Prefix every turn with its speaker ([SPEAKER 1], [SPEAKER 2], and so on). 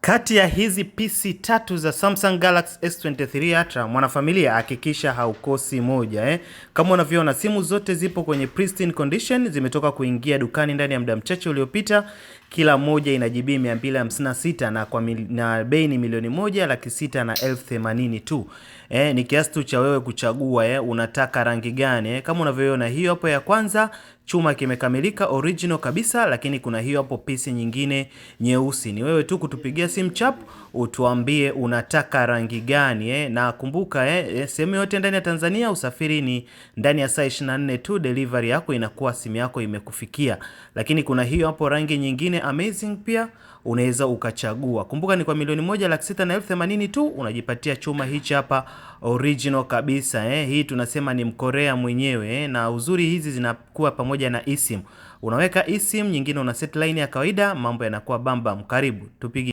[SPEAKER 1] Kati ya hizi PC tatu za Samsung Galaxy S23 Ultra, mwanafamilia hakikisha haukosi moja. Kama unavyoona simu zote zipo kwenye pristine condition, zimetoka kuingia dukani ndani ya muda mchache uliopita. Kila moja ina GB 256 na bei ni milioni 1,680,000 tu. Ni kiasi tu cha wewe kuchagua unataka rangi gani. Kama unavyoona hiyo hapo ya kwanza chuma kimekamilika original kabisa, lakini kuna hiyo hapo PC nyingine nyeusi. Ni wewe tu kutupigia simu chap utuambie unataka rangi gani. Na kumbuka sehemu yote ndani ya Tanzania usafiri ni ndani ya saa 24 tu, delivery yako inakuwa simu yako imekufikia. Lakini kuna hiyo hapo rangi nyingine amazing pia unaweza ukachagua. Kumbuka ni kwa milioni 1,680,000 tu unajipatia chuma hichi hapa original kabisa. Hii tunasema ni Mkorea mwenyewe. Na uzuri hizi zinakuwa pamoja na eSIM. Unaweka eSIM nyingine una set line ya kawaida, mambo yanakuwa bamba. Karibu tupige